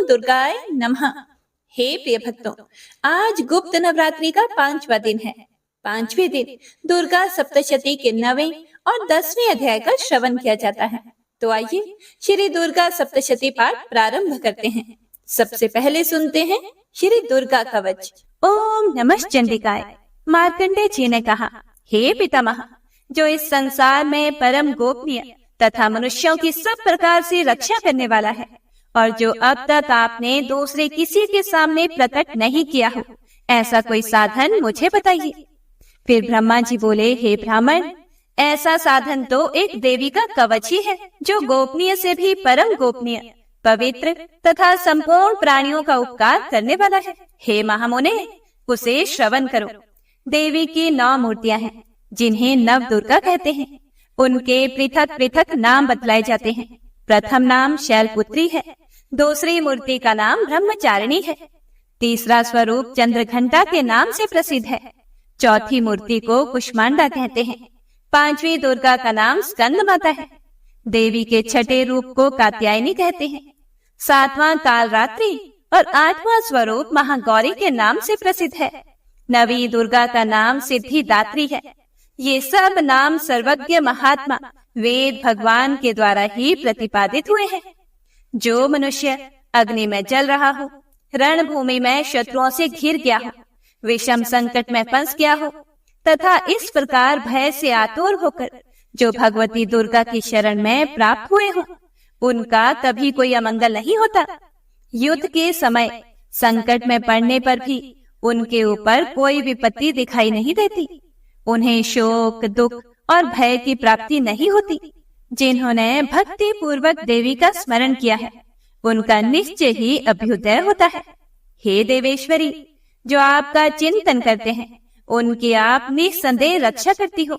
दुर्गाय नमः। हे प्रिय भक्तों, आज गुप्त नवरात्रि का 5वां दिन है। 5वें दिन दुर्गा सप्तशती के 9वें और 10वें अध्याय का श्रवण किया जाता है। तो आइए श्री दुर्गा सप्तशती पाठ प्रारंभ करते हैं। सबसे पहले सुनते हैं श्री दुर्गा कवच। ओम नमः चंडिकाय। मार्कंडेय जी ने कहा, हे पितामह, जो इस संसार में परम गोपनीय तथा मनुष्यों की सब प्रकार से रक्षा करने वाला है और जो अब तक आपने दूसरे किसी के सामने प्रकट नहीं किया हो, ऐसा कोई साधन मुझे बताइए। फिर ब्रह्मा जी बोले, हे ब्राह्मण, ऐसा साधन तो एक देवी का कवच ही है, जो गोपनीय से भी परम गोपनीय, पवित्र तथा संपूर्ण प्राणियों का उपकार करने वाला है। हे महामुने, उसे श्रवण करो। देवी की 9 मूर्तियां हैं, जिन्हें नव दुर्गा कहते हैं। उनके पृथक पृथक नाम बतलाए जाते हैं। प्रथम नाम शैलपुत्री है, दूसरी मूर्ति का नाम ब्रह्मचारिणी है, तीसरा स्वरूप चंद्रघंटा के नाम से प्रसिद्ध है, चौथी मूर्ति को कुष्मांडा कहते हैं, 5वीं दुर्गा का नाम स्कंद माता है, देवी के छठे रूप को कात्यायनी कहते हैं, 7वां कालरात्रि और 8वां स्वरूप महागौरी के नाम से प्रसिद्ध है, 9वीं दुर्गा का नाम सिद्धिदात्री है। ये सब नाम सर्वज्ञ महात्मा वेद भगवान के द्वारा ही प्रतिपादित हुए हैं। जो मनुष्य अग्नि में जल रहा हो, रणभूमि में शत्रुओं से घिर गया हो, विषम संकट में फंस गया हो तथा इस प्रकार भय से आतुर होकर जो भगवती दुर्गा की शरण में प्राप्त हुए हो, उनका कभी कोई अमंगल नहीं होता। युद्ध के समय संकट में पड़ने पर भी उनके ऊपर कोई विपत्ति दिखाई नहीं देती। उन्हें शोक, दुख और भय की प्राप्ति नहीं होती। जिन्होंने भक्ति पूर्वक देवी का स्मरण किया है, उनका निश्चय ही अभ्युदय होता है। हे देवेश्वरी, जो आपका चिंतन करते हैं, उनकी आप निस्संदेह रक्षा करती हो।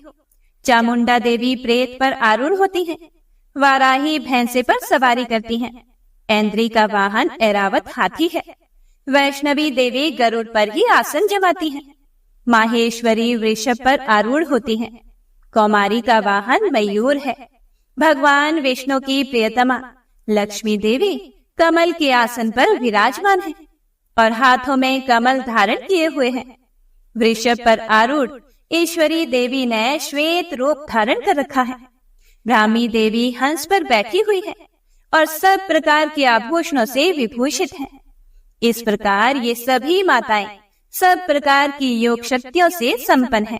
चामुंडा देवी प्रेत पर आरूढ़ होती हैं, वाराही भैंसे पर सवारी करती हैं, ऐन्द्री का वाहन ऐरावत हाथी है, वैष्णवी देवी गरुड़ पर ही आसन जमाती हैं, माहेश्वरी वृषभ पर आरूढ़ होती हैं, कौमारी का वाहन मयूर है, भगवान विष्णु की प्रियतमा लक्ष्मी देवी कमल के आसन पर विराजमान है और हाथों में कमल धारण किए हुए हैं। वृषभ पर आरूढ़ ईश्वरी देवी ने श्वेत रूप धारण कर रखा है। ब्राह्मी देवी हंस पर बैठी हुई है और सब प्रकार के आभूषणों से विभूषित है। इस प्रकार ये सभी माताएं सब प्रकार की योग शक्तियों से संपन्न है।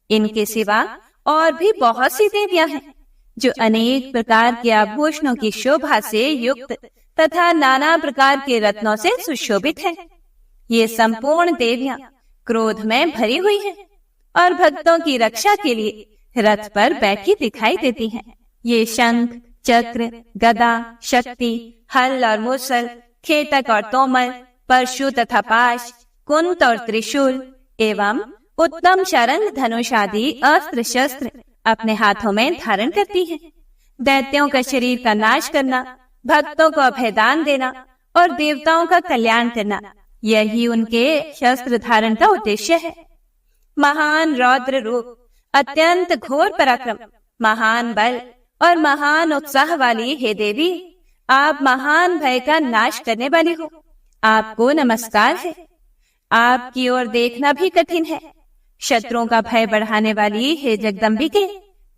इनके सिवा और भी बहुत सी देवियां हैं, जो अनेक प्रकार के आभूषणों की शोभा से युक्त तथा नाना प्रकार के रत्नों से सुशोभित हैं। ये संपूर्ण देवियां क्रोध में भरी हुई हैं और भक्तों की रक्षा के लिए रथ पर बैठी दिखाई देती हैं। ये शंख, चक्र, गदा, शक्ति, हल और मुसल, खेटक और तोमर, परशु तथा पाश, कुंत और त्रिशूल एवं उत्तम शरंग, धनुष आदि अस्त्र शस्त्र अपने हाथों में धारण करती हैं। दैत्यों का शरीर का नाश करना, भक्तों को अभयदान देना और देवताओं का कल्याण करना, यही उनके शस्त्र धारण का उद्देश्य है। महान रौद्र रूप, अत्यंत घोर पराक्रम, महान बल और महान उत्साह वाली हे देवी, आप महान भय का नाश करने वाली हो। आपको नमस्कार है। आपकी ओर देखना भी कठिन है। शत्रुओं का भय बढ़ाने वाली हे जगदम्बिके,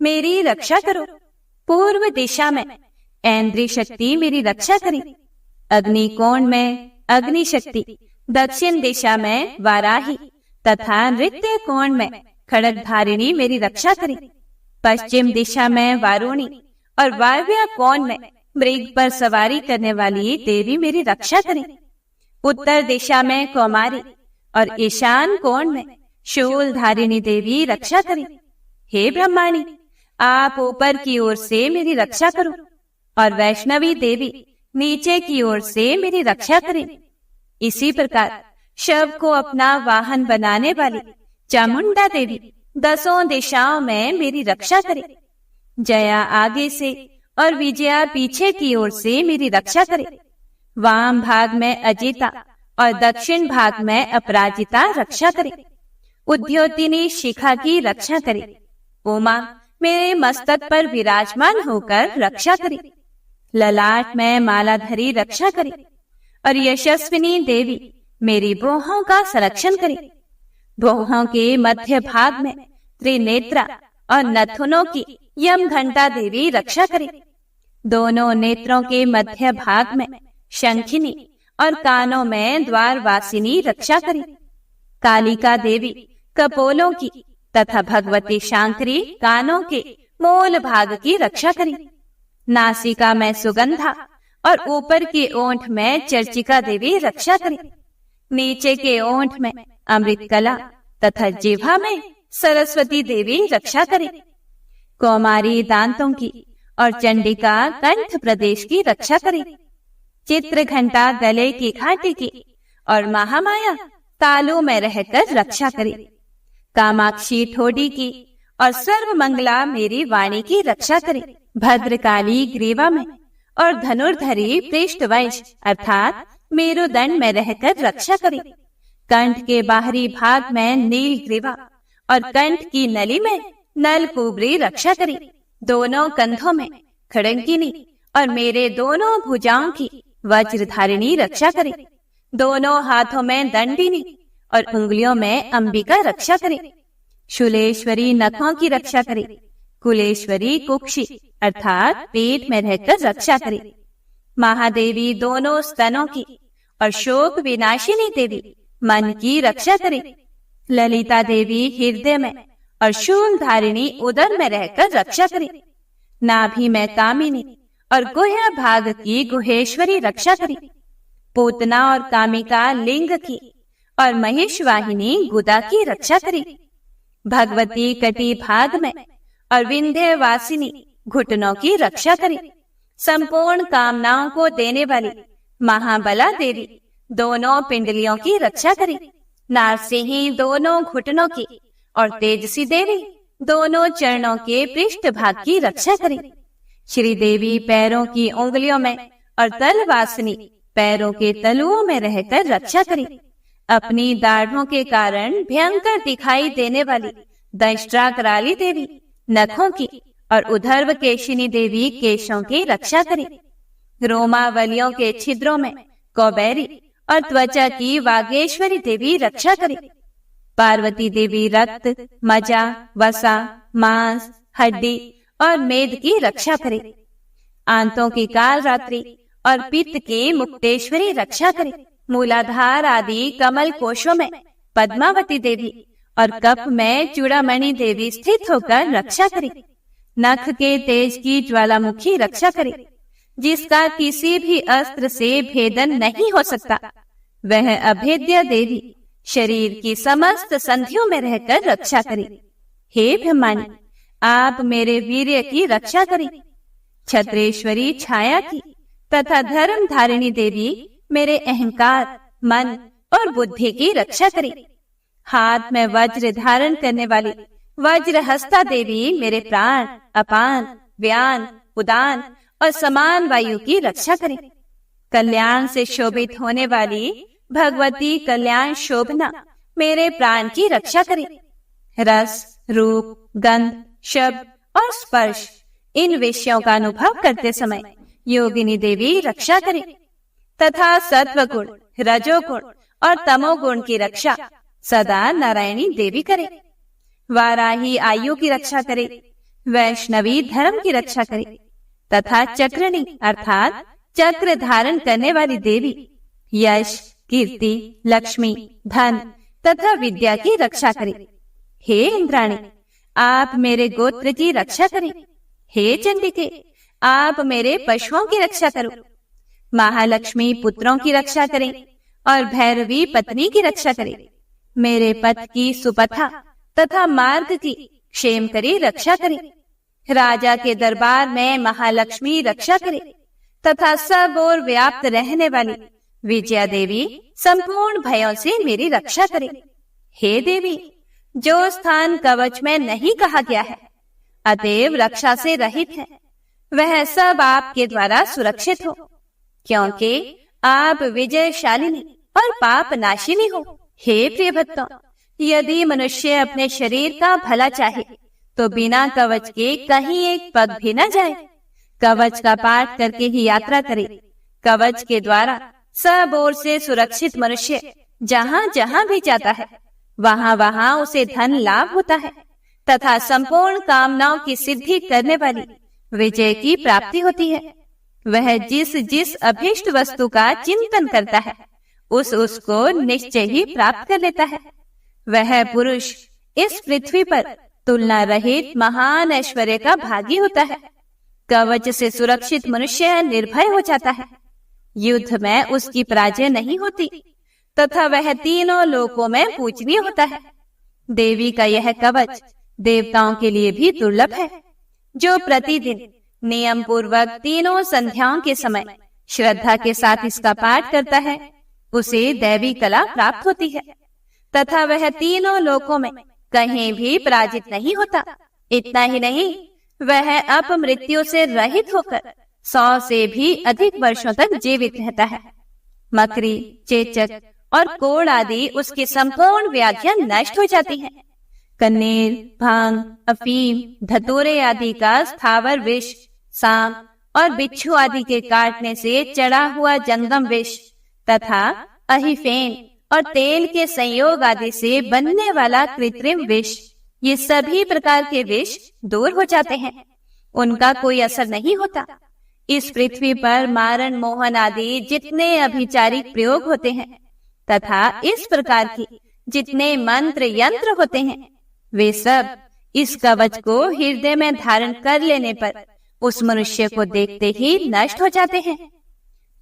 मेरी रक्षा करो। पूर्व दिशा में ऐन्द्री शक्ति मेरी रक्षा करे, अग्नि कोण में अग्नि शक्ति, दक्षिण दिशा में वाराही तथा नृत्य कोण में खड्गधारिणी मेरी रक्षा करे, पश्चिम दिशा में वारुणी और वायव्य कोण में मृग पर सवारी करने वाली देवी मेरी रक्षा करे, उत्तर दिशा में कौमारी और ईशान कोण में शूल धारिणी देवी रक्षा करे। हे ब्रह्माणी, आप ऊपर की ओर से मेरी रक्षा करो और वैष्णवी देवी नीचे की ओर से मेरी रक्षा करें। इसी प्रकार शव को अपना वाहन बनाने वाली चामुंडा देवी 10 दिशाओं में मेरी रक्षा करे। जया आगे से और विजया पीछे की ओर से मेरी रक्षा करे। वाम भाग में अजिता और दक्षिण भाग में अपराजिता रक्षा करे। उद्योतिनी शिखा की रक्षा करे। उमा मेरे मस्तक पर विराजमान होकर रक्षा करे। ललाट में मालाधरी रक्षा करे। और यशस्विनी देवी मेरी भुजाओं का संरक्षण करे। भुजाओं के मध्य भाग में त्रिनेत्रा और नथुनों की यम घंटा देवी रक्षा करे। दोनों नेत्रों के मध्य भाग में शंखिनी और कानों में द्वारवासिनी रक्षा करे। कालिका देवी कपोलों की तथा भगवती शांकरी कानों के मूल भाग की रक्षा करे। नासिका में सुगंधा और ऊपर के ओंठ में चर्चिका देवी रक्षा करे। नीचे के ओंठ में अमृत कला तथा जिह्वा में सरस्वती देवी रक्षा करे। कौमारी दांतों की और चंडिका कंठ प्रदेश की रक्षा करे। चित्र घंटा गले की घाटी की और महामाया तालू में रहकर रक्षा करे। कामाक्षी ठोडी की और सर्वमंगला मेरी वाणी की रक्षा करे। भद्रकाली ग्रीवा में और धनुर्धरी पृष्ठवंश अर्थात मेरुदंड में रहकर रक्षा करे। कंठ के बाहरी भाग में नील ग्रीवा और कंठ की नली में नलकुबरी रक्षा करे। दोनों कंधों में खड़ंगिनी और मेरे दोनों भुजाओं की वज्रधारिणी रक्षा करे। दोनों हाथों में दंडिनी और उंगलियों में अंबिका रक्षा करे। शूलेश्वरी नखों की रक्षा करे। कुलेश्वरी कुक्षी अर्थात पेट में रहकर रक्षा करे। महादेवी दोनों स्तनों की और शोक विनाशिनी देवी मन की रक्षा करे। ललिता देवी हृदय में और शूल धारिणी उदर में रहकर रक्षा करे। नाभि में कामिनी और गुह्य भाग की गुहेश्वरी रक्षा करे। पूतना और कामिका लिंग की और महिषवाहिनी गुदा की रक्षा करे। भगवती कटी भाग में और विंध्यवासिनी घुटनों की रक्षा करे। संपूर्ण कामनाओं को देने वाली महाबला देवी दोनों पिंडलियों की रक्षा करे। नारसिंही दोनों घुटनों की और तेजसी देवी दोनों चरणों के पृष्ठ भाग की रक्षा करे। श्री देवी पैरों की उंगलियों में और तलवासिनी पैरों के तलुओं में रहकर रक्षा करे। अपनी दाढ़ों के कारण भयंकर दिखाई देने वाली दंष्ट्रा कराली देवी नखों की और उधर्व केशिनी देवी केशों की रक्षा करे। रोमावलियों के छिद्रों में कौबेरी और त्वचा की वागेश्वरी देवी रक्षा करे। पार्वती देवी रक्त, मज्जा, वसा, मांस, हड्डी और मेद की रक्षा करे। आंतों की काल रात्रि और पित्त की मुक्तेश्वरी रक्षा करे। मूलाधार आदि कमल कोशों में पद्मावती देवी और कप में चूड़ामणि देवी स्थित होकर रक्षा करे। नख के तेज की ज्वालामुखी रक्षा करे। जिसका किसी भी अस्त्र से भेदन नहीं हो सकता, वह अभेद्य देवी शरीर की समस्त संधियों में रहकर रक्षा करे। हे ब्रह्माणी, आप मेरे वीर्य की रक्षा करें। छत्रेश्वरी छाया की तथा धर्म धारिणी देवी मेरे अहंकार, मन और बुद्धि की रक्षा करे। हाथ में वज्र धारण करने वाली वज्रहस्ता देवी मेरे प्राण, अपान, व्यान, उदान और समान वायु की रक्षा करे। कल्याण से शोभित होने वाली भगवती कल्याण शोभना मेरे प्राण की रक्षा करे। रस, रूप, गंध, शब्द और स्पर्श इन विषयों का अनुभव करते समय योगिनी देवी रक्षा करे तथा सत्व गुण, रजोगुण और तमोगुण की रक्षा सदा नारायणी देवी करे। वाराही आयु की रक्षा करे, वैष्णवी धर्म की रक्षा करे तथा चक्रणी अर्थात चक्र धारण करने वाली देवी यश, कीर्ति, लक्ष्मी, धन तथा विद्या की रक्षा करे। हे इंद्राणी, आप मेरे गोत्र की रक्षा करें। हे चंडिके, आप मेरे पशुओं की रक्षा करो। महालक्ष्मी पुत्रों की रक्षा करें और भैरवी पत्नी की रक्षा करें। मेरे पथ की सुपथा तथा मार्ग की क्षेम करी रक्षा करें। राजा के दरबार में महालक्ष्मी रक्षा करे तथा सब ओर व्याप्त रहने वाली विजया देवी संपूर्ण भयों से मेरी रक्षा करे। हे देवी, जो स्थान कवच में नहीं कहा गया है, अतएव रक्षा से रहित है, वह सब आपके द्वारा सुरक्षित हो, क्योंकि आप विजयशालिनी और पाप नाशिनी हो। हे प्रिय भक्तों, यदि मनुष्य अपने शरीर का भला चाहे तो बिना कवच के कहीं एक पग भी न जाए। कवच का पाठ करके ही यात्रा करे। कवच के द्वारा सब ओर से सुरक्षित मनुष्य जहाँ जहाँ भी जाता है वहाँ वहाँ उसे धन लाभ होता है तथा संपूर्ण कामनाओं की सिद्धि करने वाली विजय की प्राप्ति होती है। वह जिस जिस अभीष्ट वस्तु का चिंतन करता है उसको निश्चय ही प्राप्त कर लेता है। वह पुरुष इस पृथ्वी पर तुलना रहित महान ऐश्वर्य का भागी होता है। कवच से सुरक्षित मनुष्य निर्भय हो जाता है। युद्ध में उसकी पराजय नहीं होती तथा वह तीनों लोकों में पूजनीय होता है। देवी का यह कवच देवताओं के लिए भी दुर्लभ है। जो प्रतिदिन नियम पूर्वक तीनों संध्याओं के समय श्रद्धा के साथ इसका पाठ करता है उसे दैवी कला प्राप्त होती है तथा वह तीनों लोकों में कहीं भी पराजित नहीं होता। इतना ही नहीं, वह अपमृत्यु से रहित होकर 100 से भी अधिक वर्षों तक जीवित रहता है। मकरी, चेचक और कोढ़ आदि उसकी संपूर्ण व्याधियां नष्ट हो जाती हैं। कन्नेर, भांग, अफीम, धतूरे आदि का स्थावर विष, सांप और बिच्छू आदि के काटने से चढ़ा हुआ जंगम विष तथा अहिफेन और तेल के संयोग आदि से बनने वाला कृत्रिम विष, ये सभी प्रकार के विष दूर हो जाते हैं। उनका कोई असर नहीं होता। इस पृथ्वी पर मारण, मोहन आदि जितने अभिचारिक प्रयोग होते हैं तथा इस प्रकार के जितने मंत्र यंत्र होते हैं वे सब इस कवच को हृदय में धारण कर लेने पर उस मनुष्य को देखते ही नष्ट हो जाते हैं।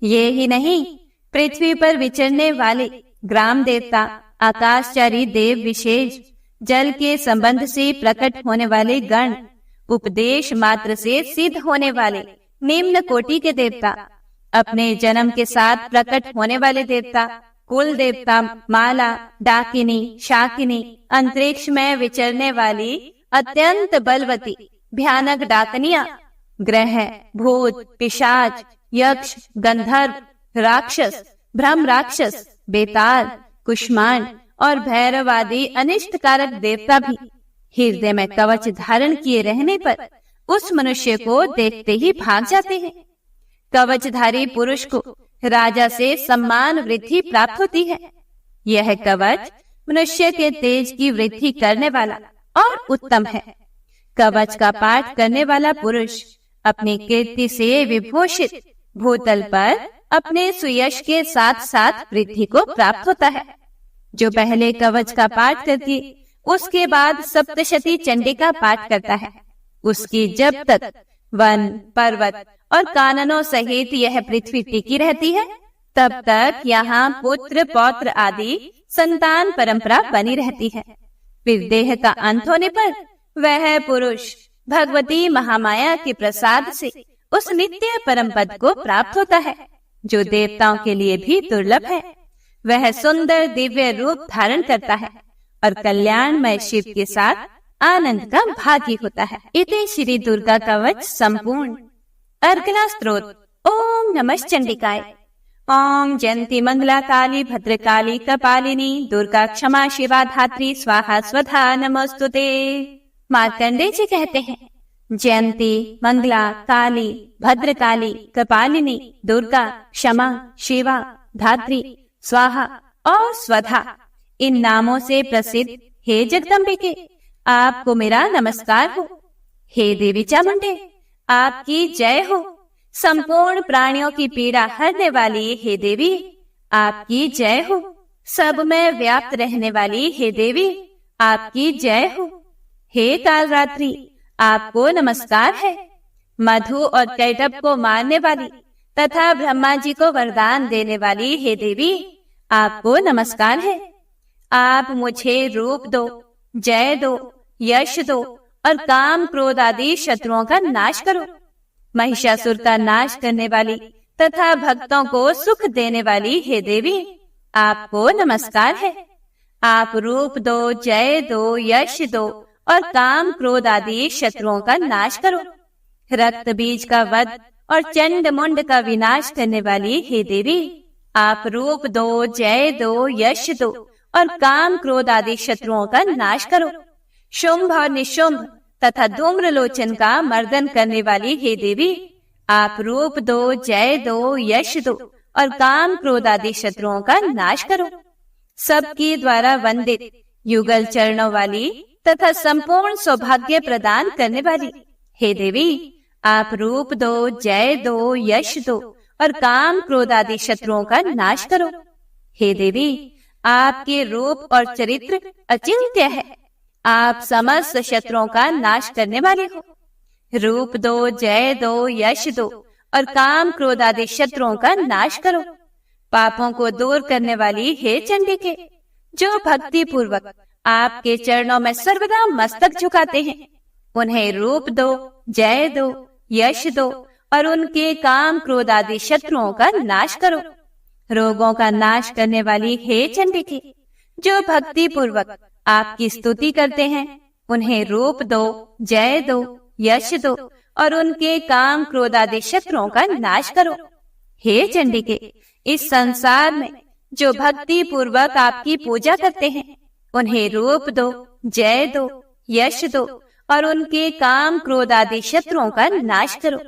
ये ही नहीं, पृथ्वी पर विचरने वाले ग्राम देवता, आकाशचारी देव विशेष, जल के संबंध से प्रकट होने वाले गण, उपदेश मात्र से सिद्ध होने वाले निम्न कोटि के देवता, अपने जन्म के साथ प्रकट होने वाले देवता, कुल देवता, माला, डाकिनी, शाकिनी, अंतरिक्ष में विचरने वाली अत्यंत बलवती भयानक डाकनिया, ग्रह, भूत, पिशाच, यक्ष, गंधर्व, राक्षस, ब्रह्म राक्षस, बेताल, कुष्मांड और भैरव आदि अनिष्टकारक देवता भी हृदय में कवच धारण किए रहने पर उस मनुष्य को देखते ही भाग जाते हैं। कवचधारी पुरुष को राजा से सम्मान वृद्धि प्राप्त होती है। यह कवच मनुष्य के तेज की वृद्धि करने वाला और उत्तम है। कवच का पाठ करने वाला पुरुष अपनी कीर्ति से विभूषित भूतल पर अपने सुयश के साथ साथ वृद्धि को प्राप्त होता है। जो पहले कवच का पाठ करके उसके बाद सप्तशती चंडी का पाठ करता है, उसकी जब तक वन, पर्वत और काननों सहित यह पृथ्वी टिकी रहती है तब तक यहाँ पुत्र, पौत्र आदि संतान परंपरा बनी रहती है। फिर देह का अंत होने पर वह पुरुष भगवती महामाया के प्रसाद से उस नित्य परम पद को प्राप्त होता है जो देवताओं के लिए भी दुर्लभ है। वह सुंदर दिव्य रूप धारण करता है और कल्याणमय शिव के साथ आनंद का भागी होता है। इति श्री दुर्गा कवच संपूर्ण। अर्गला स्तोत्र। ओम नमः चंडिकाय। ओम जयंती मंगला काली भद्रकाली कपालिनी दुर्गा क्षमा शिवा धात्री स्वाहा स्वधा नमस्तुते। मार्कंडेय जी कहते हैं, जयंती, मंगला, काली, भद्रकाली, कपालिनी, दुर्गा, क्षमा, शिवा, धात्री, स्वाहा और स्वधा, इन नामों से प्रसिद्ध हे जगदम्बिके, आपको मेरा नमस्कार हो। हे देवी चामुंडे, आपकी जय हो। संपूर्ण प्राणियों की पीड़ा हरने वाली हे देवी, आपकी जय हो। सब में व्याप्त रहने वाली हे देवी, आपकी जय हो। हे कालरात्रि, आपको नमस्कार है। मधु और कैटभ को मारने वाली तथा ब्रह्मा जी को वरदान देने वाली हे देवी, आपको नमस्कार है। आप मुझे रूप दो, जय दो, यश दो और काम क्रोध आदि शत्रुओं का नाश करो। महिषासुर का नाश करने वाली तथा भक्तों को सुख देने वाली हे देवी, आपको नमस्कार है। आप रूप दो, जय दो, यश दो और काम क्रोध आदि शत्रुओं का नाश करो। रक्त बीज का वध और चंड मुंड का विनाश करने वाली हे देवी, आप रूप दो, जय दो, यश दो और काम क्रोध आदि शत्रुओं का नाश करो। शुंभ और निशुंभ तथा धूम्रलोचन का मर्दन करने वाली हे देवी, आप रूप दो, जय दो, यश दो और काम क्रोध आदि शत्रुओं का नाश करो। सबके द्वारा वंदित युगल चरणों वाली तथा संपूर्ण सौभाग्य प्रदान करने वाली हे देवी, आप रूप दो, जय दो, यश दो और काम क्रोध आदि शत्रुओं का नाश करो। हे देवी, आपके रूप और चरित्र अचिंत्य है। आप समस्त शत्रुओं का नाश करने वाले हो। रूप दो, जय दो, यश दो और काम क्रोध आदि शत्रुओं का नाश करो। पापों को दूर करने वाली हे चंडिके, जो भक्ति पूर्वक आपके चरणों में सर्वदा मस्तक झुकाते हैं, उन्हें रूप दो, जय दो, यश दो और उनके काम क्रोध आदि शत्रुओं का नाश करो। रोगों का नाश करने वाली हे चंडिके, जो भक्ति पूर्वक आपकी स्तुति करते हैं, उन्हें रूप दो, जय दो, यश दो और उनके काम क्रोध आदि शत्रुओं का नाश करो। हे चंडिके, इस संसार में जो भक्ति पूर्वक आपकी पूजा करते हैं, उन्हें रूप दो, जय दो, यश दो और उनके काम क्रोध आदि शत्रुओं का नाश करो।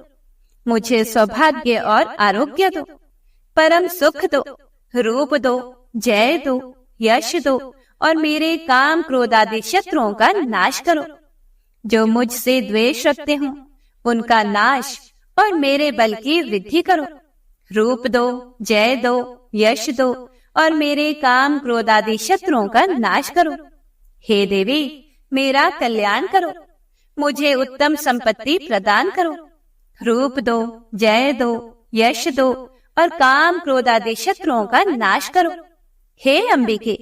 मुझे सौभाग्य और आरोग्य दो, परम सुख दो, रूप दो, जय दो, यश दो और मेरे काम क्रोध आदि शत्रुओं का नाश करो। जो मुझसे द्वेष रखते हो, उनका नाश और मेरे बल की वृद्धि करो। रूप दो, जय दो, यश दो और मेरे काम क्रोध आदि शत्रुओं का नाश करो। हे देवी, मेरा कल्याण करो। मुझे उत्तम संपत्ति प्रदान करो। रूप दो, जय दो, यश दो और काम क्रोध आदि शत्रुओं का नाश करो। हे अंबिके,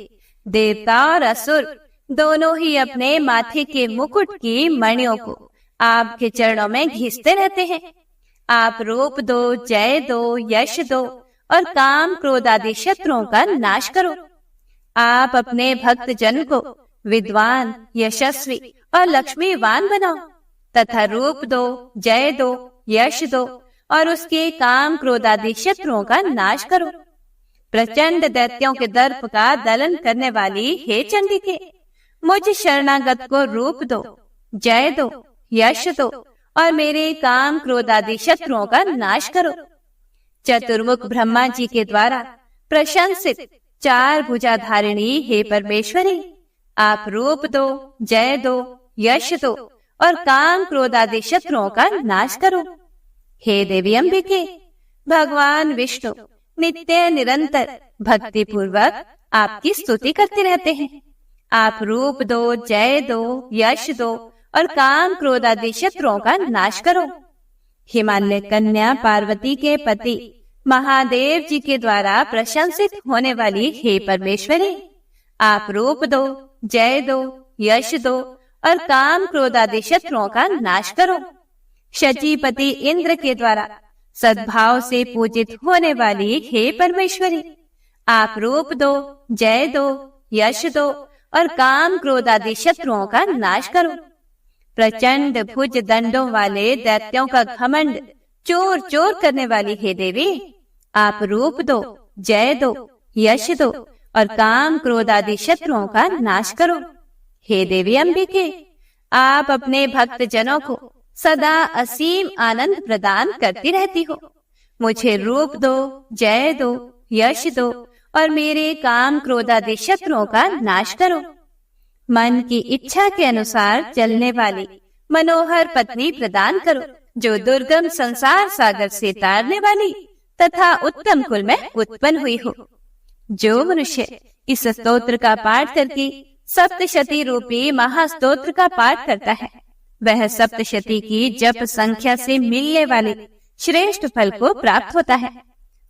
देवता और असुर दोनों ही अपने माथे के मुकुट की मणियों को आपके चरणों में घिसते रहते हैं। आप रूप दो, जय दो, यश दो और काम क्रोध आदि शत्रुओं का नाश करो। आप अपने भक्त जन को विद्वान, यशस्वी और लक्ष्मीवान बनाओ तथा रूप दो, जय दो, यश दो और उसके काम क्रोध आदि शत्रुओं का नाश करो। प्रचंड दैत्यों के दर्प का दलन करने वाली हे चंडिके, मुझ शरणागत को रूप दो, जय दो, यश दो और मेरे काम क्रोध आदि शत्रुओं का नाश करो। चतुर्मुख ब्रह्मा जी के द्वारा प्रशंसित चार भुजाधारिणी हे परमेश्वरी, आप रूप दो, जय दो, यश दो और काम क्रोध आदि शत्रुओं का नाश करो। हे देवी अंबिके, भगवान विष्णु नित्य निरंतर भक्ति पूर्वक आपकी स्तुति करते रहते हैं। आप रूप दो, जय दो, यश दो और काम क्रोध आदि शत्रुओं का नाश करो। हिमालय कन्या पार्वती के पति महादेव जी के द्वारा प्रशंसित होने वाली हे परमेश्वरी, आप रूप दो, जय दो, यश दो और काम क्रोध आदि शत्रुओं का नाश करो। शचीपति इंद्र के द्वारा सद्भाव से पूजित होने वाली हे परमेश्वरी, आप रूप दो, जय दो, यश दो और काम क्रोध आदि शत्रुओं का नाश करो। प्रचंड भुज दंडों वाले दैत्यों का घमंड चोर चोर करने वाली हे देवी, आप रूप दो, जय दो, यश दो और काम क्रोध आदि शत्रुओं का नाश करो। हे देवी अंबिके, आप अपने भक्त जनों को सदा असीम आनंद प्रदान करती रहती हो। मुझे रूप दो, जय दो, यश दो और मेरे काम क्रोध आदि शत्रुओं का नाश करो। मन की इच्छा के अनुसार चलने वाली मनोहर पत्नी प्रदान करो, जो दुर्गम संसार सागर से तारने वाली तथा उत्तम कुल में उत्पन्न हुई हो। जो मनुष्य इस स्तोत्र का पाठ करके सप्तशती रूपी महास्तोत्र का पाठ करता है, वह सप्तशती की जप संख्या से मिलने वाले श्रेष्ठ फल को प्राप्त होता है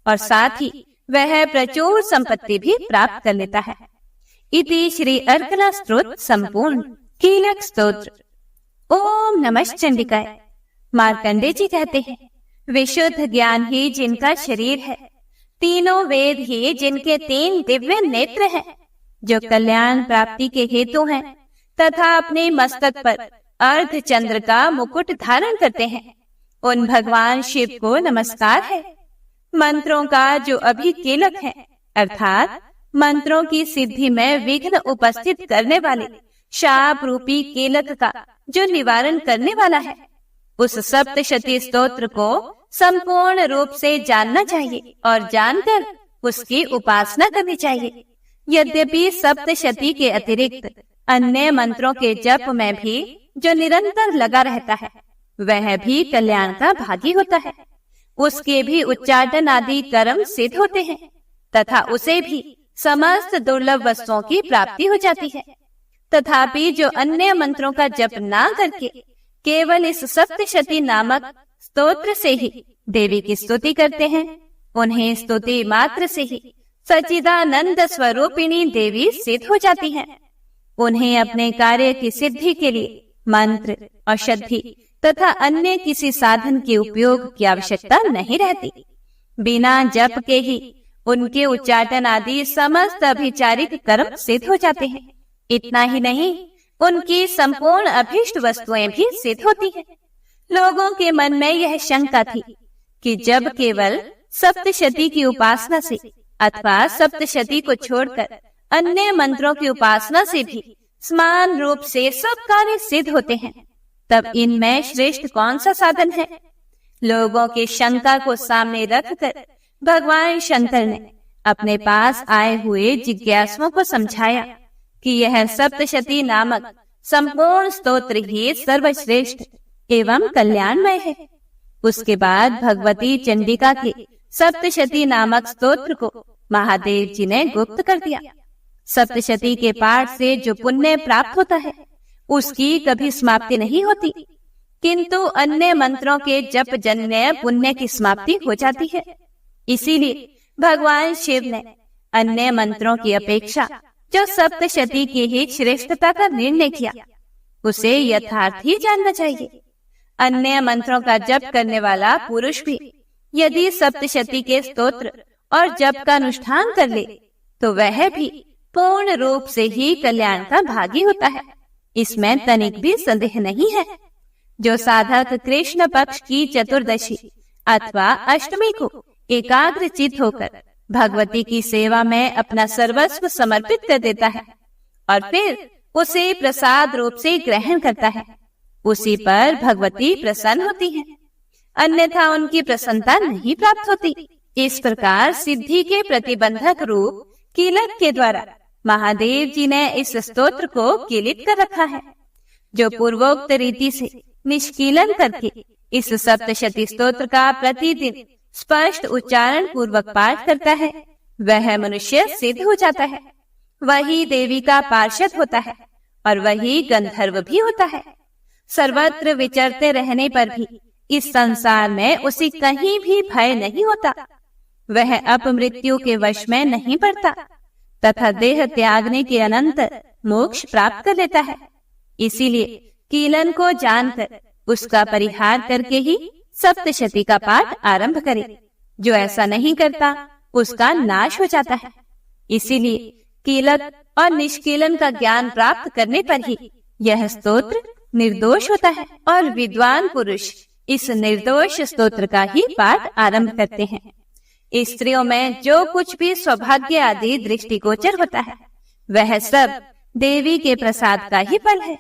और साथ ही वह प्रचुर संपत्ति भी प्राप्त कर लेता है। इति श्री अर्कला स्तोत्र संपूर्ण कीलक स्तोत्र। ओम नमः चंडिकाय। मार्कंडे जी कहते हैं, विशुद्ध ज्ञान ही जिनका शरीर है, तीनों वेद ही जिनके तीन दिव्य नेत्र हैं, जो कल्याण प्राप्ति के हेतु हैं तथा अपने मस्तक पर अर्ध चंद्र का मुकुट धारण करते हैं, उन भगवान शिव को नमस्कार है। मंत्रों का जो अभिकीलक है, अर्थात मंत्रों की सिद्धि में विघ्न उपस्थित करने वाले शाप रूपी कीलक का जो निवारण करने वाला है, उस सप्तशती स्तोत्र को संपूर्ण रूप से जानना चाहिए और जानकर उसकी उपासना करनी चाहिए। यद्यपि सप्तशती के अतिरिक्त अन्य मंत्रों के जप में भी जो निरंतर लगा रहता है वह भी कल्याण का भागी होता है। उसके भी उच्चाटन आदि कर्म सिद्ध होते हैं तथा उसे भी समस्त दुर्लभ वस्तुओं की प्राप्ति हो जाती है। तथापि जो अन्य मंत्रों का जप ना करके केवल इस सप्तशती नामक स्तोत्र से ही देवी की स्तुति करते हैं, उन्हें स्तुति मात्र से ही सच्चिदानंद स्वरूपिणी देवी सिद्ध हो जाती हैं। उन्हें अपने कार्य की सिद्धि के लिए मंत्र, औषधि तथा अन्य किसी साधन के उपयोग की आवश्यकता नहीं रहती। बिना जप के ही उनके उच्चाटन आदि समस्त अभिचारिक कर्म सिद्ध हो जाते हैं। इतना ही नहीं, उनकी संपूर्ण अभीष्ट वस्तुएं भी सिद्ध होती हैं। लोगों के मन में यह शंका थी कि जब केवल सप्तशती की उपासना से अथवा सप्तशती को छोड़कर अन्य मंत्रों की उपासना से भी समान रूप से सब कार्य सिद्ध होते हैं, तब इनमें श्रेष्ठ कौन सा साधन है? लोगों की शंका को सामने रखकर भगवान शंकर ने अपने पास आए हुए जिज्ञासुओं को समझाया कि यह सप्तशती नामक संपूर्ण स्तोत्र ही सर्वश्रेष्ठ एवं कल्याणमय है। उसके बाद भगवती चंडिका के सप्तशती नामक स्तोत्र को महादेव जी ने गुप्त कर दिया। सप्तशती के पाठ से जो पुण्य प्राप्त होता है उसकी कभी समाप्ति नहीं होती, किंतु अन्य मंत्रों के जप जन्य पुण्य की समाप्ति हो जाती है। इसीलिए भगवान शिव ने अन्य मंत्रों की अपेक्षा जो सप्तशती की ही श्रेष्ठता का निर्णय किया, उसे यथार्थ ही जानना चाहिए। अन्य मंत्रों का जप करने वाला पुरुष भी यदि सप्तशती के स्तोत्र और जप का अनुष्ठान कर ले तो वह भी पूर्ण रूप से ही कल्याण का भागी होता है। इसमें तनिक भी संदेह नहीं है। जो साधक कृष्ण पक्ष की चतुर्दशी अथवा अष्टमी को एकाग्र चित्त होकर भगवती की सेवा में अपना सर्वस्व समर्पित कर देता है और फिर उसे प्रसाद रूप से ग्रहण करता है, उसी पर भगवती प्रसन्न होती हैं, अन्यथा उनकी प्रसन्नता नहीं प्राप्त होती। इस प्रकार सिद्धि के प्रतिबंधक रूप कीलक के द्वारा महादेव जी ने इस स्तोत्र को कीलित कर रखा है। जो पूर्वोक्त रीति से निष्कीलन करके इस सप्तशती स्तोत्र का प्रतिदिन स्पष्ट उच्चारण पूर्वक पाठ करता है, वह मनुष्य सिद्ध हो जाता है, वही देवी का पार्षद होता है और वही गंधर्व भी होता है। सर्वत्र विचरते रहने पर भी इस संसार में उसे कहीं भी भय नहीं होता। वह अपमृत्यु के वश में नहीं पड़ता तथा देह त्यागने के अनंतर मोक्ष प्राप्त कर लेता है। इसीलिए कीलन को जानकर उसका परिहार करके ही सप्तशती का पाठ आरंभ करे। जो ऐसा नहीं करता उसका नाश हो जाता है। इसीलिए कीलक और निष्कीलन का ज्ञान प्राप्त करने पर ही यह स्तोत्र निर्दोष होता है और विद्वान पुरुष इस निर्दोष स्तोत्र का ही पाठ आरंभ करते हैं। स्त्रियों में जो कुछ भी सौभाग्य आदि दृष्टिगोचर होता है वह सब देवी के प्रसाद का ही फल है।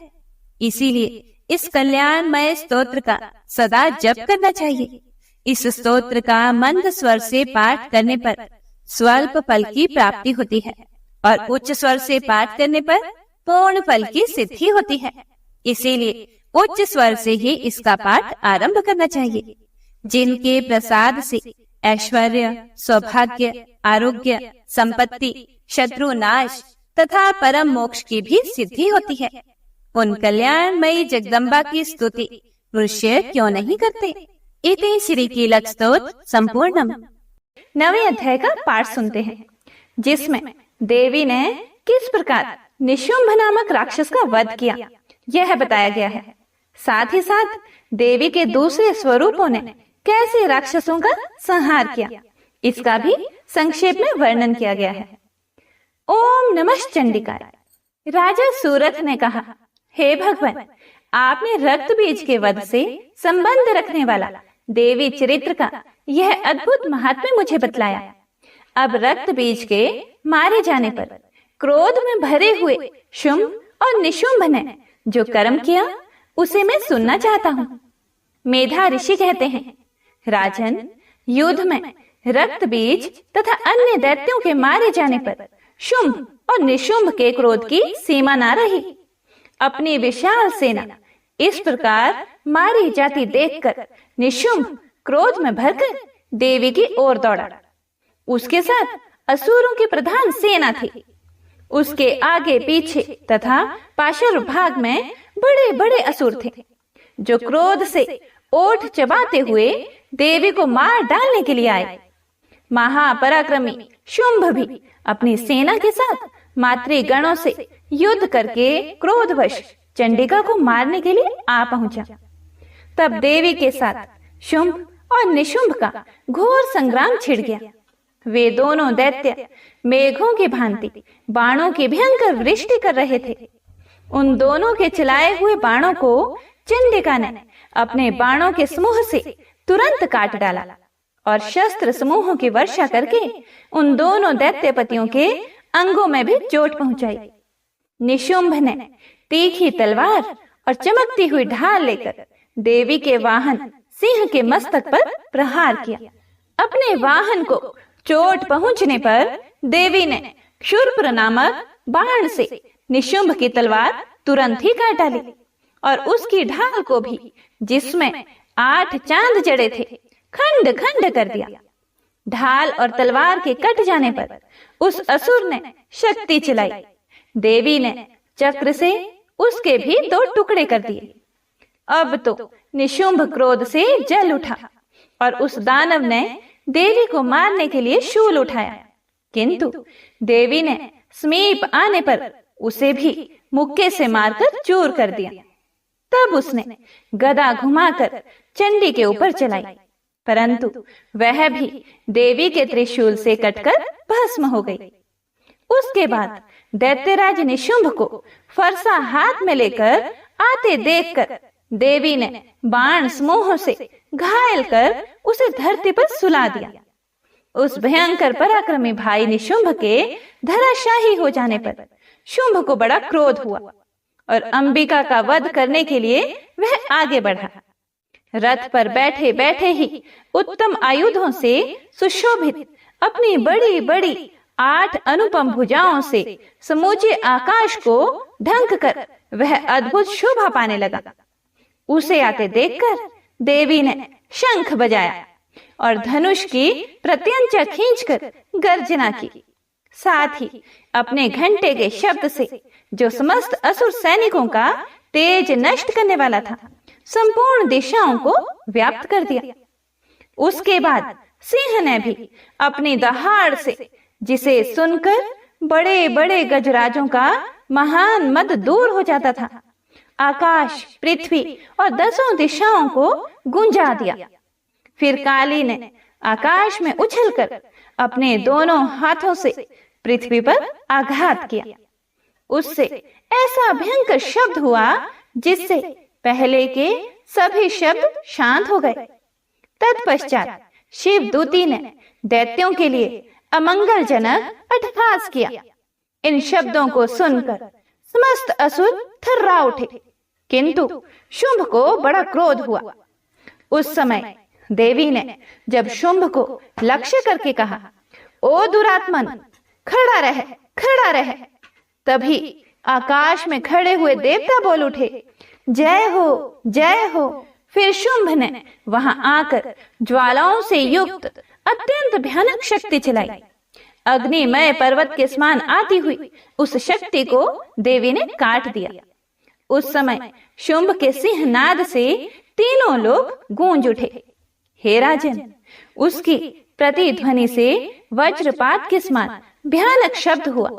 इसीलिए इस कल्याणमय स्तोत्र का सदा जप करना चाहिए। इस स्तोत्र का मंद स्वर से पाठ करने पर स्वल्प फल की प्राप्ति होती है और उच्च स्वर से पाठ करने पर पूर्ण फल की सिद्धि होती है। इसीलिए उच्च स्वर से ही इसका पाठ आरंभ करना चाहिए। जिनके प्रसाद से ऐश्वर्य, सौभाग्य, आरोग्य, संपत्ति, शत्रु नाश तथा परम मोक्ष की भी सिद्धि होती है, उन कल्याणमयी जगदम्बा की स्तुति मनुष्य क्यों नहीं करते। इति श्री कीलक स्तोत्र संपूर्णम। 9वें अध्याय का पाठ सुनते हैं, जिसमें देवी ने किस प्रकार निशुंभ नामक राक्षस का वध किया यह बताया गया है। साथ ही साथ देवी के दूसरे स्वरूपों ने कैसे राक्षसों का संहार किया इसका भी संक्षेप में वर्णन किया गया है। ओम नमः चंडिकाय। राजा सूरथ ने कहा, हे भगवान, आपने रक्त बीज के वध से संबंध रखने वाला देवी चरित्र का यह अद्भुत महात्म्य मुझे बतलाया। अब रक्त बीज के मारे जाने पर क्रोध में भरे हुए शुंभ और निशुंभ ने जो कर्म किया उसे मैं सुनना चाहता हूँ। मेधा ऋषि कहते हैं, राजन, युद्ध में रक्त बीज तथा अन्य दैत्यों के मारे जाने पर शुंभ और निशुंभ के क्रोध की सीमा न रही। अपनी विशाल सेना इस प्रकार मारी जाती देखकर निशुंभ क्रोध में भरकर देवी की ओर दौड़ा। उसके साथ असुरों की प्रधान सेना थी। उसके आगे पीछे तथा पार्श्व भाग में बड़े बड़े असुर थे, जो क्रोध से ओठ चबाते हुए देवी को मार डालने के लिए आए। महापराक्रमी शुंभ भी अपनी सेना के साथ मातृगणों से युद्ध करके क्रोधवश चंडिका को मारने के लिए आ पहुंचा। तब देवी के साथ शुंभ और निशुंभ का घोर संग्राम छिड़ गया। वे दोनों दैत्य मेघों की भांति बाणों की भयंकर वृष्टि कर रहे थे। उन दोनों के चलाए हुए बाणों को चंडिका ने अपने बाणों के समूह से तुरंत काट डाला और शस्त्र समूहों की वर्षा करके उन दोनों दैत्यपतियों के अंगों में भी चोट पहुंचाई। निशुंभ ने तीखी तलवार और चमकती हुई ढाल लेकर देवी के वाहन सिंह के मस्तक पर प्रहार किया। अपने वाहन को चोट पहुंचने पर देवी ने क्षुरप्र नामक बाण से निशुंभ की तलवार तुरंत ही काट डाली और उसकी ढाल को भी, जिसमें 8 चांद जड़े थे, खंड खंड कर दिया। ढाल और तलवार के कट जाने पर उस असुर ने शक्ति चलाई। देवी ने चक्र से उसके भी 2 टुकड़े कर दिए। अब तो निशुंभ क्रोध से जल उठा और उस दानव ने देवी को मारने के लिए शूल उठाया, किंतु देवी ने समीप आने पर उसे भी मुक्के से मारकर चूर कर दिया। तब उसने गदा घुमाकर चंडी के ऊपर चलाई, परंतु वह भी देवी के त्रिशूल से कटकर भस्म हो गई। उसके बाद दैत्यराज निशुंभ को फरसा हाथ में लेकर आते देखकर देवी ने बाण समूहों से घायल कर उसे धरती पर सुला दिया। उस भयंकर पराक्रमी भाई निशुंभ के धराशाही हो जाने पर शुंभ को बड़ा क्रोध हुआ और अंबिका का वध करने के लिए वह आगे बढ़ा। रथ पर बैठे बैठे ही उत्तम आयुधों से सुशोभित अपनी बड़ी बड़ी 8 अनुपम भुजाओं से समूचे आकाश को ढंक कर वह अद्भुत शोभा पाने लगा। उसे आते देखकर देवी ने शंख बजाया और धनुष की प्रत्यंचा खींचकर गर्जना की। साथ ही अपने घंटे के शब्द से, जो समस्त असुर सैनिकों का तेज नष्ट करने वाला था, संपूर्ण दिशाओं को व्याप्त कर दिया। उसके बाद सिंह ने भी अपनी दहाड़ से, जिसे सुनकर बड़े बड़े गजराजों का महान मद दूर हो जाता था, आकाश, पृथ्वी और 10 दिशाओं को गूंजा दिया। फिर काली ने आकाश में उछलकर अपने दोनों हाथों से पृथ्वी पर आघात किया। उससे ऐसा भयंकर शब्द हुआ जिससे पहले के सभी शब्द शांत हो गए। तत्पश्चात शिव दूती ने दैत्यों के लिए अमंगलजनक अट्टहास किया। इन शब्दों को सुनकर समस्त असुर थर्रा उठे, किंतु शुंभ को बड़ा क्रोध हुआ। उस समय देवी ने जब शुंभ को लक्ष्य करके कहा, ओ दुरात्मन, खड़ा रह, खड़ा रह, तभी आकाश में खड़े हुए देवता बोल उठे, जय हो, जय हो। फिर शुंभ ने वहां आकर ज्वालाओं से युक्त अत्यंत भयानक शक्ति चलाई। अग्निमय पर्वत के समान आती हुई उस शक्ति को देवी ने काट दिया। उस समय शुंभ के सिंहनाद से तीनों लोग गूंज उठे। हे राजन, उसकी प्रतिध्वनि से वज्रपात के समान भयानक शब्द हुआ।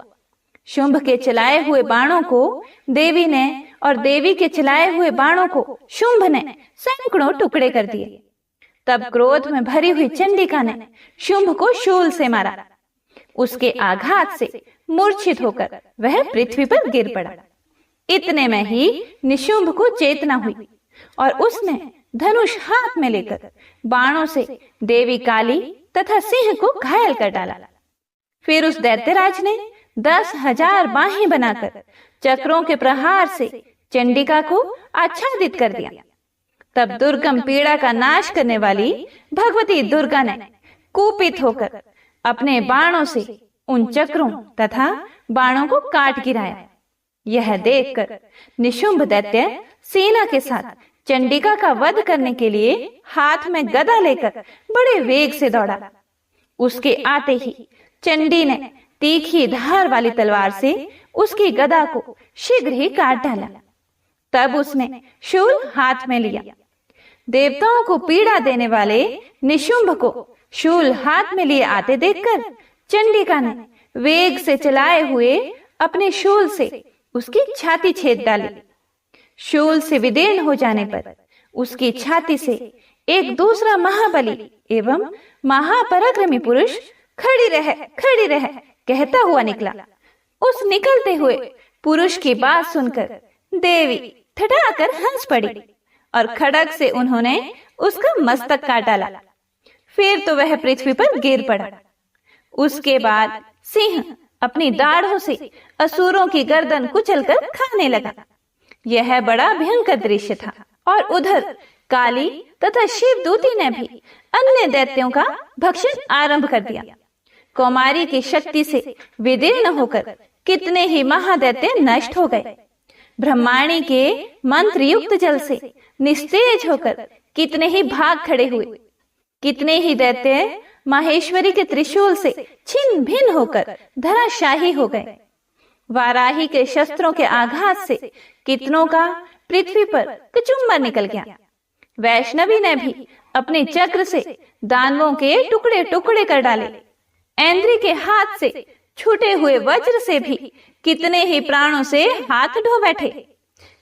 शुंभ के चलाए हुए बाणों को देवी ने और देवी के चलाए हुए बाणों को शुंभ ने सैकड़ों टुकड़े कर दिए। तब क्रोध में भरी हुई चंडिका ने शुंभ को शूल से मारा। उसके आघात से मूर्छित होकर वह पृथ्वी पर गिर पड़ा। इतने में ही निशुंभ को चेतना हुई और उसने धनुष हाथ में लेकर बाणों से देवी काली तथा सिंह को घायल कर डाला। फिर उस दैत्यराज ने 10,000 बाहें बनाकर चक्रों के प्रहार से चंडिका को आच्छादित कर दिया। तब दुर्गम पीड़ा का नाश करने वाली भगवती दुर्गा ने कुपित होकर अपने बाणों से उन चक्रों तथा बाणों को काट गिराया। यह देखकर निशुंभ दैत्य सेना के साथ चंडिका का वध करने के लिए हाथ में गदा लेकर बड़े वेग से दौड़ा। उसके आते ही चंडी ने तीखी धार वाली तलवार से उसकी गदा को शीघ्र ही काट डाला। तब उसने शूल हाथ में लिया। देवताओं को पीड़ा देने वाले निशुंभ को शूल हाथ में लिए आते देखकर चंडिका ने वेग से चलाए हुए अपने शूल से उसकी छाती छेद डाली। शूल से विदीर्ण हो जाने पर उसकी छाती से एक दूसरा महाबली एवं महापराक्रमी पुरुष खड़ी रह कहता हुआ निकला। उस निकलते हुए पुरुष की बात सुनकर देवी ठठाकर हंस पड़ी और खड़ग से उन्होंने उसका मस्तक काट डाला। फिर तो वह पृथ्वी पर गिर पड़ा। उसके बाद सिंह अपनी दाढ़ों से असुरों की गर्दन कुचलकर खाने लगा। यह बड़ा भयंकर दृश्य था। और उधर काली तथा शिवदूती ने भी अन्य दैत्यों का भक्षण आरंभ कर दिया। कौमारी की शक्ति से विदीर्ण होकर कितने ही महादैत्य नष्ट हो गए। ब्रह्माणी के मंत्र युक्त जल से निस्तेज होकर कितने ही भाग खड़े हुए। कितने ही दैत्य माहेश्वरी के त्रिशूल से छिन्न भिन्न होकर धराशाही हो गए। वाराही के शस्त्रों के आघात से कितनों का पृथ्वी पर कचुम्बर निकल गया। वैष्णवी ने भी अपने चक्र से दानवों के टुकड़े टुकड़े कर डाले। ऐन्द्री के हाथ से छूटे हुए वज्र से भी कितने ही प्राणों से हाथ धो बैठे।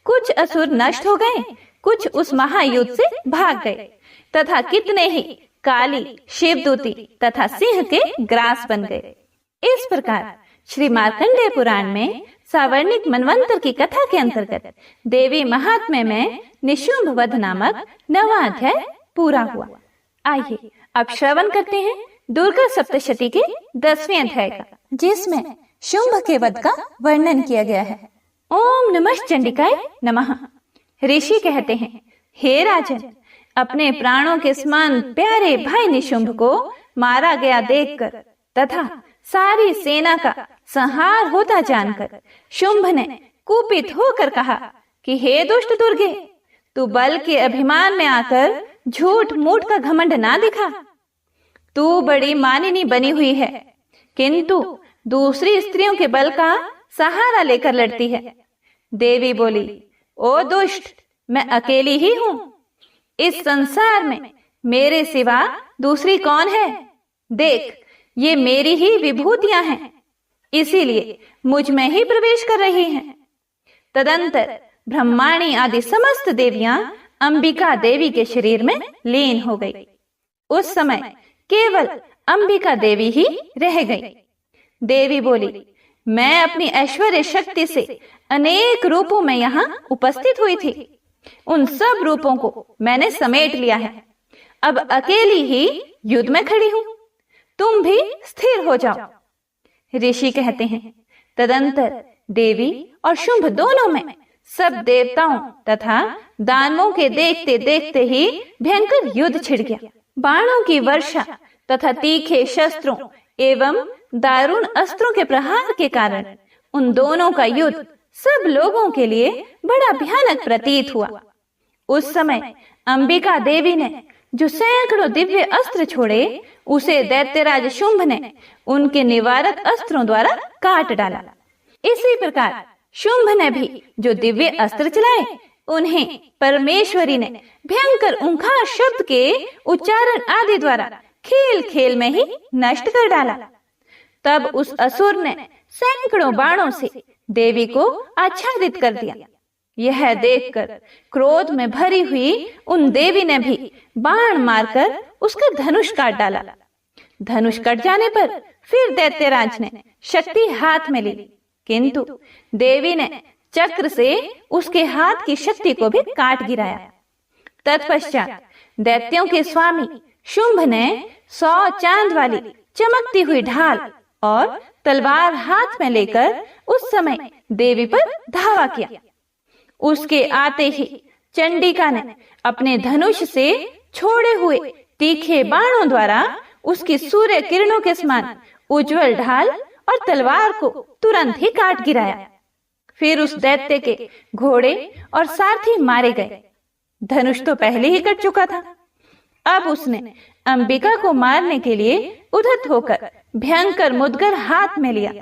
कुछ असुर नष्ट हो गए, कुछ उस महायुद्ध से भाग गए तथा कितने ही काली शिवदूती तथा सिंह के ग्रास बन गए। इस प्रकार श्री मार्कंडेय पुराण में सावर्णिक मनवंतर की कथा के अंतर्गत देवी महात्म्य में निशुंभ वध नामक 9वां अध्याय पूरा हुआ। आइए अब श्रवण करते हैं दुर्गा सप्तशती के 10वें अध्याय का, जिसमें शुंभ के वध का वर्णन किया गया है। ओम नमः चंडिकाय नमः। ऋषि कहते हैं, हे राजन, अपने प्राणों के समान प्यारे भाई निशुंभ को मारा गया देखकर तथा सारी सेना का संहार होता जानकर शुंभ ने कुपित होकर कहा कि हे दुष्ट दुर्गे, तू बल के अभिमान में आकर झूठ मूठ का घमंड ना दिखा। तू बड़ी मानिनी बनी हुई है, किंतु दूसरी स्त्रियों के बल का सहारा लेकर लड़ती है। देवी बोली, ओ दुष्ट, मैं अकेली ही हूं। इस संसार में मेरे सिवा दूसरी कौन है? देख, ये मेरी ही विभूतियां हैं, इसीलिए मुझ में ही प्रवेश कर रही हैं। तदंतर ब्रह्माणी आदि समस्त देवियां अंबिका देवी के शरीर में लीन हो गई। उस समय केवल अंबिका देवी ही रह गई। देवी बोली, मैं अपनी ऐश्वर्य शक्ति से अनेक रूपों में यहाँ उपस्थित हुई थी। उन सब रूपों को मैंने समेट लिया है। अब अकेली ही युद्ध में खड़ी हूं। तुम भी स्थिर हो जाओ। ऋषि कहते हैं, तदंतर देवी और शुंभ दोनों में सब देवताओं तथा दानवों के देखते देखते ही भयंकर युद्ध छिड़ गया। बाणों की वर्षा तथा तीखे शस्त्रों एवं दारुण अस्त्रों के प्रहार के कारण उन दोनों का युद्ध सब लोगों के लिए बड़ा भयानक प्रतीत हुआ। उस समय अंबिका देवी ने जो सैकड़ों दिव्य अस्त्र छोड़े, उसे दैत्यराज शुंभ ने उनके निवारक अस्त्रों द्वारा काट डाला। इसी प्रकार शुंभ ने भी जो दिव्य अस्त्र चलाए, उन्हें परमेश्वरी ने भयंकर ओंकार शब्द के उच्चारण आदि द्वारा खेल खेल में ही नष्ट कर डाला। तब उस असुर ने सैकड़ों बाणों से देवी को आच्छादित कर दिया। यह देखकर क्रोध में भरी हुई उन देवी ने भी बाण मारकर उसका धनुष काट डाला। धनुष कट जाने पर फिर दैत्यराज ने शक्ति हाथ में ली, किंतु देवी ने चक्र से उसके हाथ की शक्ति को भी काट गिराया। तत्पश्चात दैत्यों के स्वामी शुंभ ने 100 चांद वाली चमकती हुई ढाल और तलवार हाथ में लेकर उस समय देवी पर धावा किया। उसके आते ही चंडिका ने अपने धनुष से छोड़े हुए तीखे बाणों द्वारा उसकी सूर्य किरणों के समान उज्जवल ढाल और तलवार को तुरंत ही काट गिराया। फिर उस दैत्य के घोड़े और सारथी मारे गए। धनुष तो पहले ही कट चुका था। अब उसने अंबिका को मारने के लिए उद्यत होकर भयंकर मुदगर हाथ में लिया।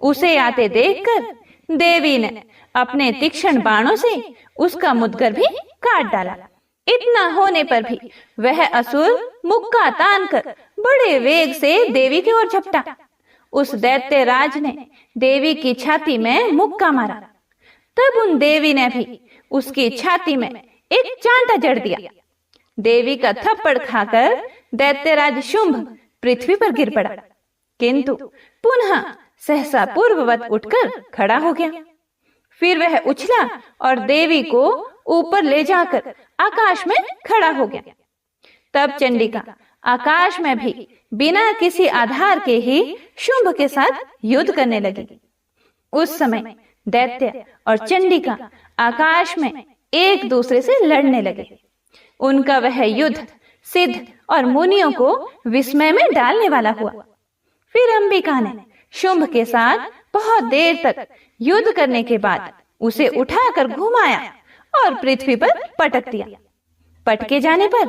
उसे आते देखकर देवी ने अपने तीक्ष्ण बाणों से उसका मुदगर भी काट डाला। इतना होने पर भी वह असुर मुक्का तानकर बड़े वेग से देवी की ओर झपटा। उस दैत्य राज ने देवी की छाती में मुक्का मारा। तब उन देवी ने भी उसकी छाती में एक चांटा जड़ दिया। देवी का थप्पड़ खाकर दैत्यराज शुंभ पृथ्वी पर गिर पड़ा, किंतु पुनः सहसा पूर्ववत उठकर खड़ा हो गया। फिर वह उछला और देवी को ऊपर ले जाकर आकाश में खड़ा हो गया। तब चंडिका आकाश में भी बिना किसी आधार के ही शुंभ के साथ युद्ध करने लगी। उस समय दैत्य और चंडिका आकाश में एक दूसरे से लड़ने लगे। उनका वह युद्ध सिद्ध और मुनियों को विस्मय में डालने वाला हुआ। फिर अंबिका ने शुंभ के साथ बहुत देर तक युद्ध करने के बाद उसे उठाकर घुमाया और पृथ्वी पर पटक दिया। पटके जाने पर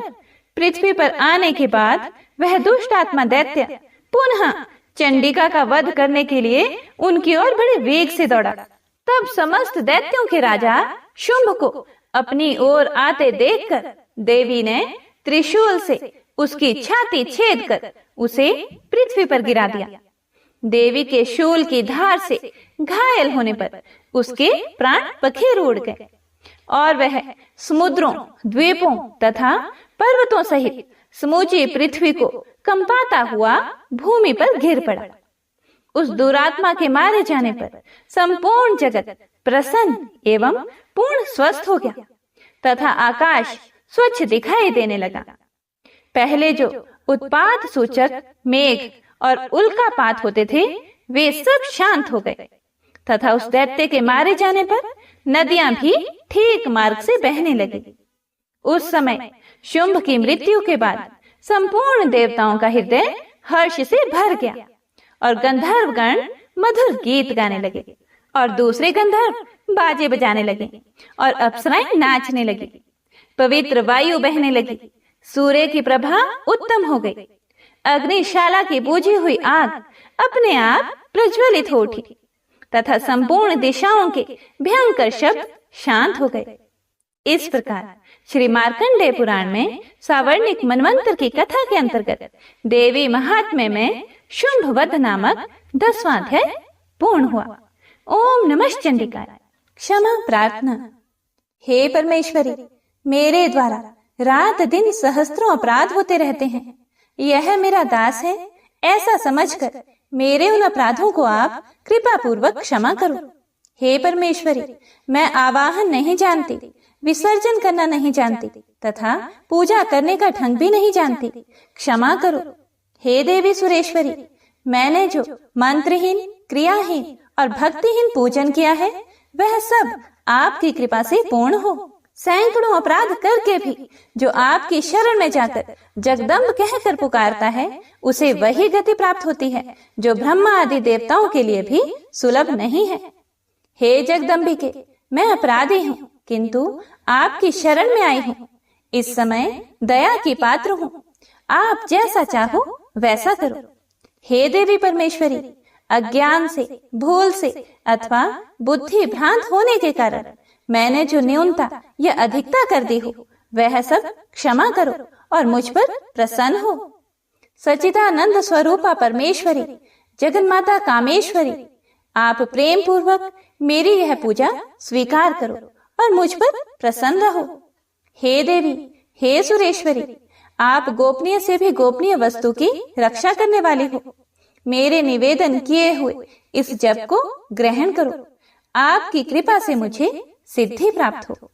पृथ्वी पर आने के बाद वह दुष्ट आत्मा दैत्य पुनः चंडिका का वध करने के लिए उनकी ओर बड़े वेग से दौड़ा। तब समस्त दैत्यों के राजा शुंभ को अपनी ओर आते देखकर देवी ने त्रिशूल से उसकी छाती छेद कर उसे पृथ्वी पर गिरा दिया। देवी के शूल की धार से घायल होने पर उसके प्राण पखेरु उड़ गए और वह समुद्रों, द्वीपों तथा पर्वतों सहित समूची पृथ्वी को कंपाता हुआ भूमि पर गिर पड़ा। उस दुरात्मा के मारे जाने पर संपूर्ण जगत प्रसन्न एवं पूर्ण स्वस्थ हो गया तथा आकाश स्वच्छ दिखाई देने लगा। पहले जो उत्पात सूचक मेघ और उल्कापात होते थे वे सब शांत हो गए तथा उस दैत्य के मारे जाने पर नदियां भी ठीक मार्ग से बहने लगी। उस समय शुंभ की मृत्यु के बाद संपूर्ण देवताओं का हृदय हर्ष से भर गया और गंधर्वगण मधुर गीत गाने लगे और दूसरे गंधर्व बाजे बजाने लगे और अप्सराएं नाचने लगी। पवित्र वायु बहने लगी, सूर्य की प्रभा उत्तम हो गई, अग्निशाला की बुझी हुई आग अपने आप प्रज्वलित हो उठी तथा संपूर्ण दिशाओं के भयंकर शब्द शांत हो गए। इस प्रकार श्री मार्कंडेय पुराण में सावर्णिक मनवंतर की कथा के अंतर्गत देवी महात्म्य में शुंभ वध नामक 10वां अध्याय पूर्ण हुआ। ओम नमः चंडिकाय। क्षमा प्रार्थना। हे परमेश्वरी, मेरे द्वारा रात दिन सहस्त्रों अपराध होते रहते हैं। यह मेरा दास है ऐसा समझकर मेरे उन अपराधों को आप कृपा पूर्वक क्षमा करो। हे परमेश्वरी, मैं आवाहन नहीं जानती, विसर्जन करना नहीं जानती तथा पूजा करने का ढंग भी नहीं जानती, क्षमा करो। हे देवी सुरेश्वरी, मैंने जो मंत्रहीन, क्रियाहीन और भक्तिहीन पूजन किया है वह सब आपकी कृपा से पूर्ण हो। सैकड़ों अपराध करके भी जो आपकी शरण में जाकर जगदम्ब कहकर पुकारता है उसे वही गति प्राप्त होती है जो ब्रह्मा आदि देवताओं के लिए भी सुलभ नहीं है। हे जगदम्बिके, मैं अपराधी हूँ किंतु आपकी शरण में आई हूँ। इस समय दया की पात्र हूँ, आप जैसा चाहो वैसा करो। हे देवी परमेश्वरी, अज्ञान से, भूल से अथवा बुद्धि भ्रांत होने के कारण मैंने जो न्यूनता या अधिकता कर दी हो वह सब क्षमा करो और मुझ पर प्रसन्न हो। सच्चिदानंद स्वरूपा परमेश्वरी, जगन्माता कामेश्वरी, आप प्रेम पूर्वक मेरी यह पूजा स्वीकार करो और मुझ पर प्रसन्न रहो। हे देवी, हे सुरेश्वरी, आप गोपनीय से भी गोपनीय वस्तु की रक्षा करने वाली हो। मेरे निवेदन किए हुए इस जप को ग्रहण करो। आपकी कृपा से मुझे सिद्धि प्राप्त हो।